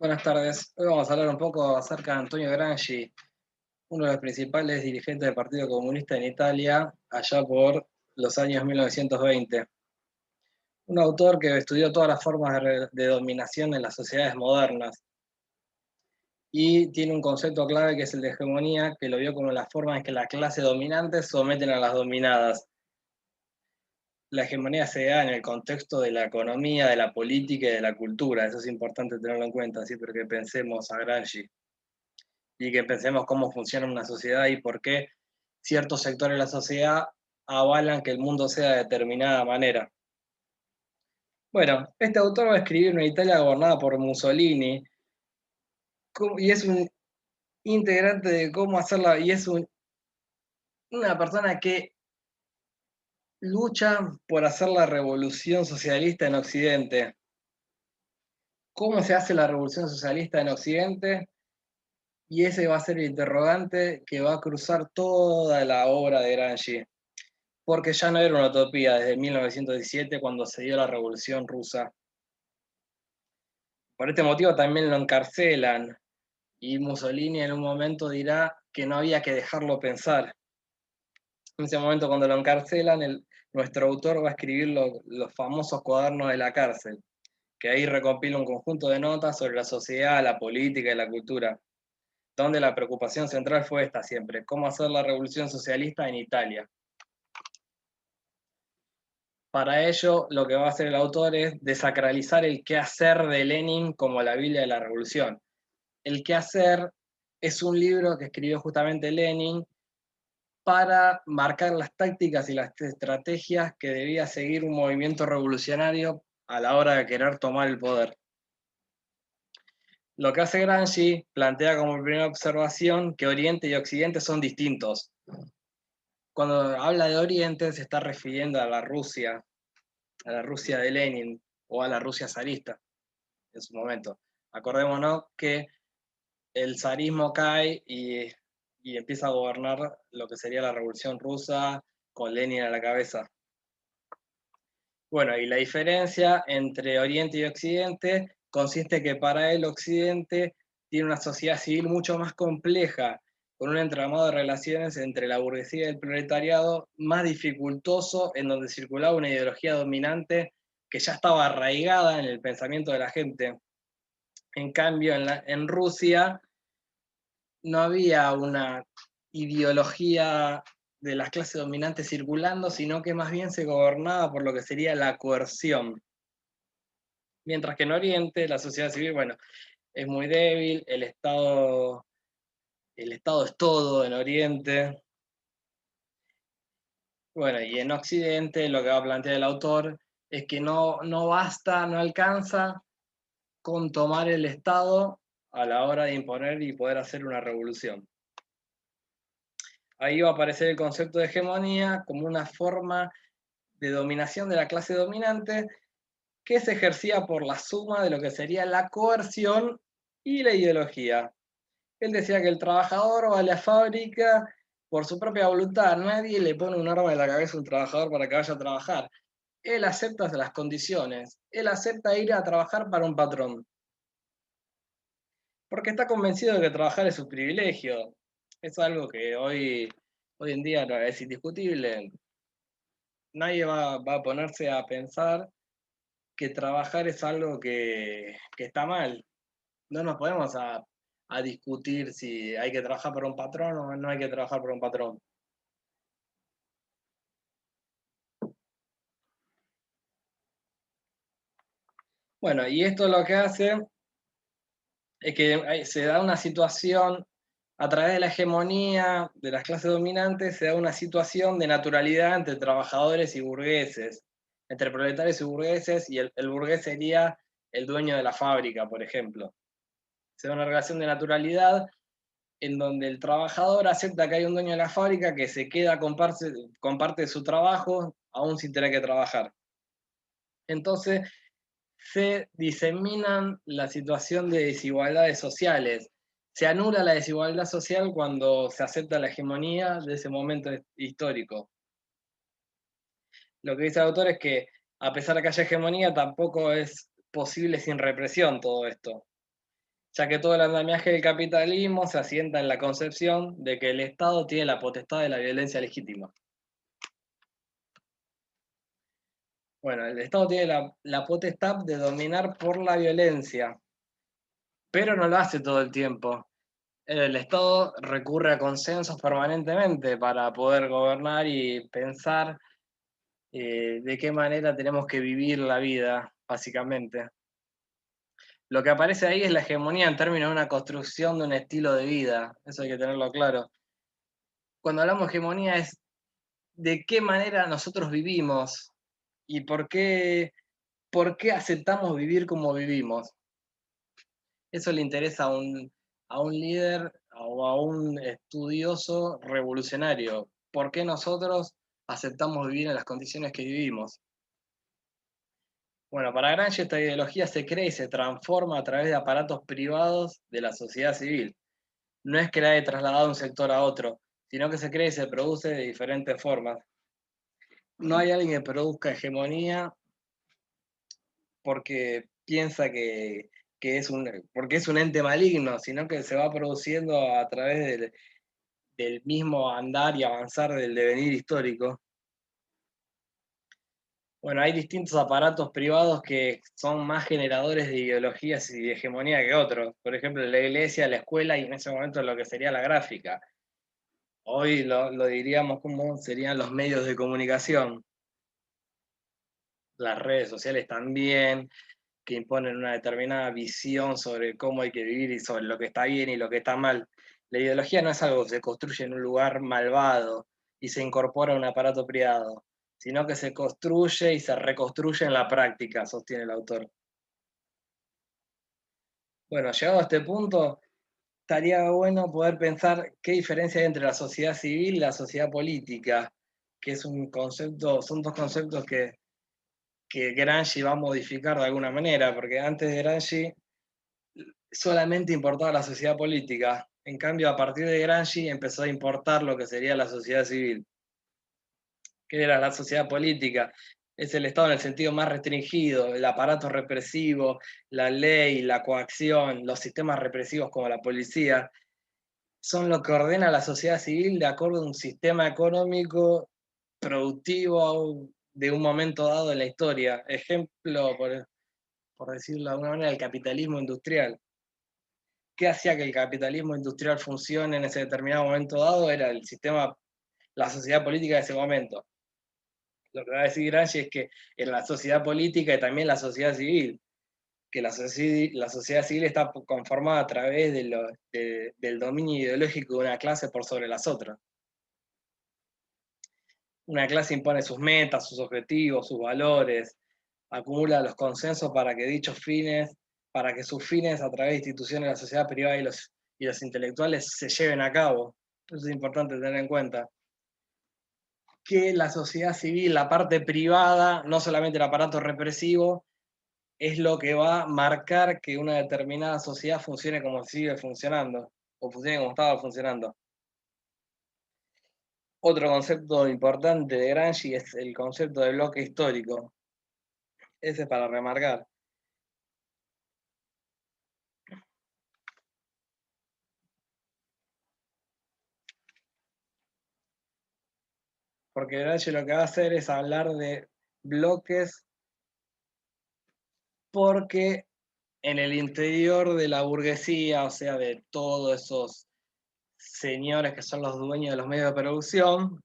Buenas tardes. Hoy vamos a hablar un poco acerca de Antonio Gramsci, uno de los principales dirigentes del Partido Comunista en Italia, allá por los años 1920. Un autor que estudió todas las formas de dominación en las sociedades modernas y tiene un concepto clave que es el de hegemonía, que lo vio como la forma en que las clases dominantes someten a las dominadas. La hegemonía se da en el contexto de la economía, de la política y de la cultura. Eso es importante tenerlo en cuenta, siempre que pensemos a Gramsci y que pensemos cómo funciona una sociedad y por qué ciertos sectores de la sociedad avalan que el mundo sea de determinada manera. Bueno, este autor va a escribir una Italia gobernada por Mussolini y es un integrante de cómo hacerla, y es una persona que lucha por hacer la revolución socialista en Occidente. ¿Cómo se hace la revolución socialista en Occidente? Y ese va a ser el interrogante que va a cruzar toda la obra de Gramsci. Porque ya no era una utopía desde 1917 cuando se dio la Revolución Rusa. Por este motivo también lo encarcelan y Mussolini en un momento dirá que no había que dejarlo pensar. En ese momento cuando lo encarcelan, nuestro autor va a escribir los famosos cuadernos de la cárcel, que ahí recopila un conjunto de notas sobre la sociedad, la política y la cultura, donde la preocupación central fue esta siempre, cómo hacer la revolución socialista en Italia. Para ello, lo que va a hacer el autor es desacralizar el quehacer de Lenin como la Biblia de la Revolución. El quehacer es un libro que escribió justamente Lenin para marcar las tácticas y las estrategias que debía seguir un movimiento revolucionario a la hora de querer tomar el poder. Lo que hace Gramsci plantea como primera observación que Oriente y Occidente son distintos. Cuando habla de Oriente se está refiriendo a la Rusia de Lenin o a la Rusia zarista en su momento. Acordémonos que el zarismo cae y empieza a gobernar lo que sería la Revolución Rusa con Lenin a la cabeza. Bueno, y la diferencia entre Oriente y Occidente consiste que para el Occidente tiene una sociedad civil mucho más compleja, con un entramado de relaciones entre la burguesía y el proletariado más dificultoso, en donde circulaba una ideología dominante que ya estaba arraigada en el pensamiento de la gente. En cambio, en Rusia no había una ideología de las clases dominantes circulando, sino que más bien se gobernaba por lo que sería la coerción. Mientras que en Oriente la sociedad civil, bueno, es muy débil, el Estado es todo en Oriente. Bueno, y en Occidente lo que va a plantear el autor es que no basta, no alcanza con tomar el Estado a la hora de imponer y poder hacer una revolución. Ahí va a aparecer el concepto de hegemonía como una forma de dominación de la clase dominante que se ejercía por la suma de lo que sería la coerción y la ideología. Él decía que el trabajador va a la fábrica por su propia voluntad, nadie le pone un arma en la cabeza a un trabajador para que vaya a trabajar. Él acepta las condiciones, él acepta ir a trabajar para un patrón, porque está convencido de que trabajar es su privilegio. Es algo que hoy en día no es indiscutible. Nadie va a ponerse a pensar que trabajar es algo que está mal. No nos podemos a discutir si hay que trabajar para un patrón o no hay que trabajar para un patrón. Bueno, y esto lo que hace es que se da una situación, a través de la hegemonía de las clases dominantes, se da una situación de naturalidad entre trabajadores y burgueses, entre proletarios y burgueses, y el burgués sería el dueño de la fábrica, por ejemplo. Se da una relación de naturalidad en donde el trabajador acepta que hay un dueño de la fábrica que se queda con parte de su trabajo, aún sin tener que trabajar. Entonces, se diseminan la situación de desigualdades sociales. Se anula la desigualdad social cuando se acepta la hegemonía de ese momento histórico. Lo que dice el autor es que, a pesar de que haya hegemonía, tampoco es posible sin represión todo esto. ya que todo el andamiaje del capitalismo se asienta en la concepción de que el Estado tiene la potestad de la violencia legítima. Bueno, el Estado tiene la potestad de dominar por la violencia, pero no lo hace todo el tiempo. El Estado recurre a consensos permanentemente para poder gobernar y pensar de qué manera tenemos que vivir la vida, básicamente. Lo que aparece ahí es la hegemonía en términos de una construcción de un estilo de vida, eso hay que tenerlo claro. Cuando hablamos de hegemonía es de qué manera nosotros vivimos y por qué aceptamos vivir como vivimos. Eso le interesa a un líder o a un estudioso revolucionario. ¿Por qué nosotros aceptamos vivir en las condiciones que vivimos? Bueno, para Gramsci esta ideología se crea y se transforma a través de aparatos privados de la sociedad civil. No es que la haya trasladado de un sector a otro, sino que se crea y se produce de diferentes formas. No hay alguien que produzca hegemonía porque piensa que porque es un ente maligno, sino que se va produciendo a través del mismo andar y avanzar del devenir histórico. Bueno, hay distintos aparatos privados que son más generadores de ideologías y de hegemonía que otros. Por ejemplo, la iglesia, la escuela y en ese momento lo que sería la gráfica. Hoy lo diríamos como serían los medios de comunicación. Las redes sociales también, que imponen una determinada visión sobre cómo hay que vivir y sobre lo que está bien y lo que está mal. La ideología no es algo que se construye en un lugar malvado y se incorpora a un aparato privado, sino que se construye y se reconstruye en la práctica, sostiene el autor. Bueno, llegado a este punto, estaría bueno poder pensar qué diferencia hay entre la sociedad civil y la sociedad política, que es un concepto, son dos conceptos que Gramsci va a modificar de alguna manera, porque antes de Gramsci solamente importaba la sociedad política. En cambio, a partir de Gramsci empezó a importar lo que sería la sociedad civil. ¿Qué era la sociedad política? Es el Estado en el sentido más restringido, el aparato represivo, la ley, la coacción, los sistemas represivos como la policía, son lo que ordena la sociedad civil de acuerdo a un sistema económico productivo de un momento dado en la historia. Ejemplo, por decirlo de alguna manera, el capitalismo industrial. ¿Qué hacía que el capitalismo industrial funcione en ese determinado momento dado? Era el sistema, la sociedad política de ese momento. Lo que va a decir Gramsci es que en la sociedad política y también la sociedad civil, que la sociedad civil está conformada a través del dominio ideológico de una clase por sobre las otras. Una clase impone sus metas, sus objetivos, sus valores, acumula los consensos para que sus fines a través de instituciones de la sociedad privada y los intelectuales se lleven a cabo. Eso es importante tener en cuenta. Que la sociedad civil, la parte privada, no solamente el aparato represivo, es lo que va a marcar que una determinada sociedad funcione como sigue funcionando, o funcione como estaba funcionando. Otro concepto importante de Gramsci es el concepto de bloque histórico. Ese es para remarcar. Porque Gramsci lo que va a hacer es hablar de bloques porque en el interior de la burguesía, o sea, de todos esos señores que son los dueños de los medios de producción,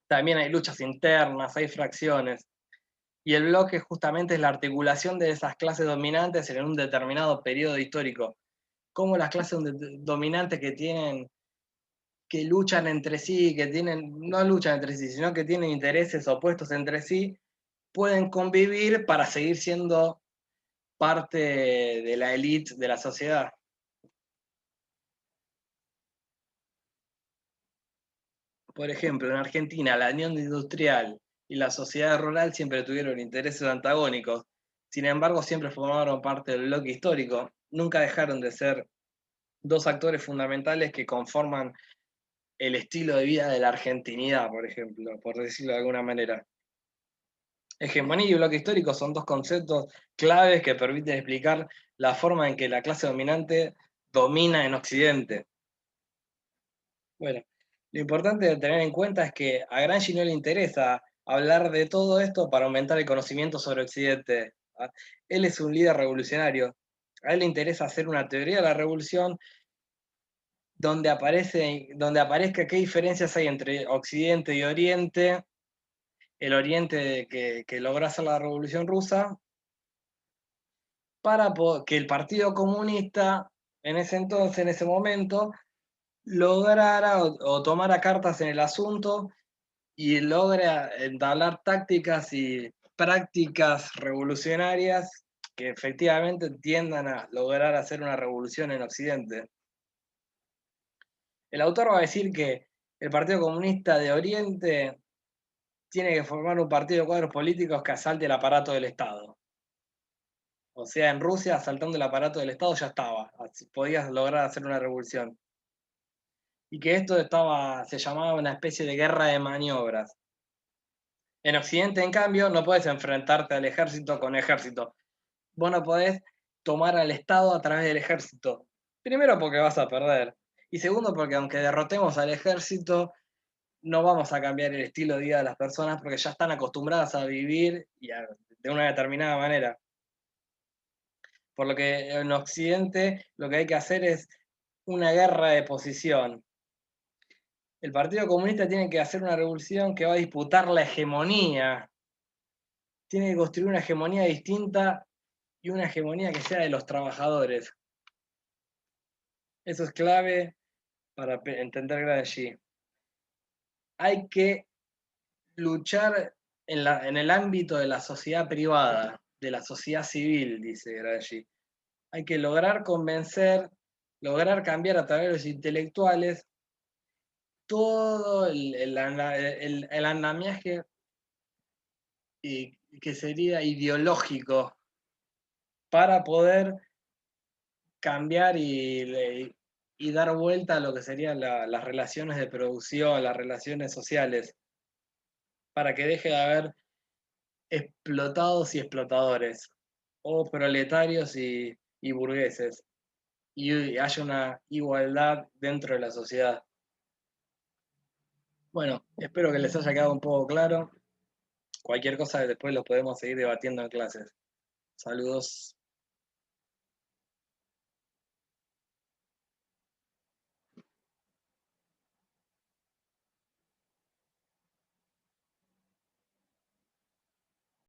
también hay luchas internas, hay fracciones. Y el bloque justamente es la articulación de esas clases dominantes en un determinado periodo histórico. Como las clases dominantes que luchan entre sí, no luchan entre sí, sino que tienen intereses opuestos entre sí, pueden convivir para seguir siendo parte de la élite de la sociedad. Por ejemplo, en Argentina, la unión industrial y la sociedad rural siempre tuvieron intereses antagónicos. Sin embargo, siempre formaron parte del bloque histórico. Nunca dejaron de ser dos actores fundamentales que conforman el estilo de vida de la argentinidad, por ejemplo, por decirlo de alguna manera. Hegemonía y bloque histórico son dos conceptos claves que permiten explicar la forma en que la clase dominante domina en Occidente. Bueno, lo importante de tener en cuenta es que a Gramsci no le interesa hablar de todo esto para aumentar el conocimiento sobre Occidente. ¿Ah? Él es un líder revolucionario. A él le interesa hacer una teoría de la revolución donde aparezca qué diferencias hay entre Occidente y Oriente, el Oriente que logró hacer la Revolución Rusa, para que el Partido Comunista en ese entonces, en ese momento, lograra o tomara cartas en el asunto y logra entablar tácticas y prácticas revolucionarias que efectivamente tiendan a lograr hacer una revolución en Occidente. El autor va a decir que el Partido Comunista de Oriente tiene que formar un partido de cuadros políticos que asalte el aparato del Estado. O sea, en Rusia, asaltando el aparato del Estado ya estaba, podías lograr hacer una revolución. Y que esto se llamaba una especie de guerra de maniobras. En Occidente, en cambio, no puedes enfrentarte al ejército con ejército. Vos no podés tomar al Estado a través del ejército. Primero porque vas a perder. Y segundo porque aunque derrotemos al ejército, no vamos a cambiar el estilo de vida de las personas porque ya están acostumbradas a vivir de una determinada manera. Por lo que en Occidente lo que hay que hacer es una guerra de posición. El Partido Comunista tiene que hacer una revolución que va a disputar la hegemonía. Tiene que construir una hegemonía distinta y una hegemonía que sea de los trabajadores. Eso es clave para entender Gramsci. Hay que luchar en el ámbito de la sociedad privada, de la sociedad civil, dice Gramsci. Hay que lograr convencer, lograr cambiar a través de los intelectuales todo el andamiaje que sería ideológico para poder cambiar y dar vuelta a lo que serían las relaciones de producción, las relaciones sociales, para que deje de haber explotados y explotadores, o proletarios y burgueses, y haya una igualdad dentro de la sociedad. Bueno, espero que les haya quedado un poco claro. Cualquier cosa después lo podemos seguir debatiendo en clases. Saludos.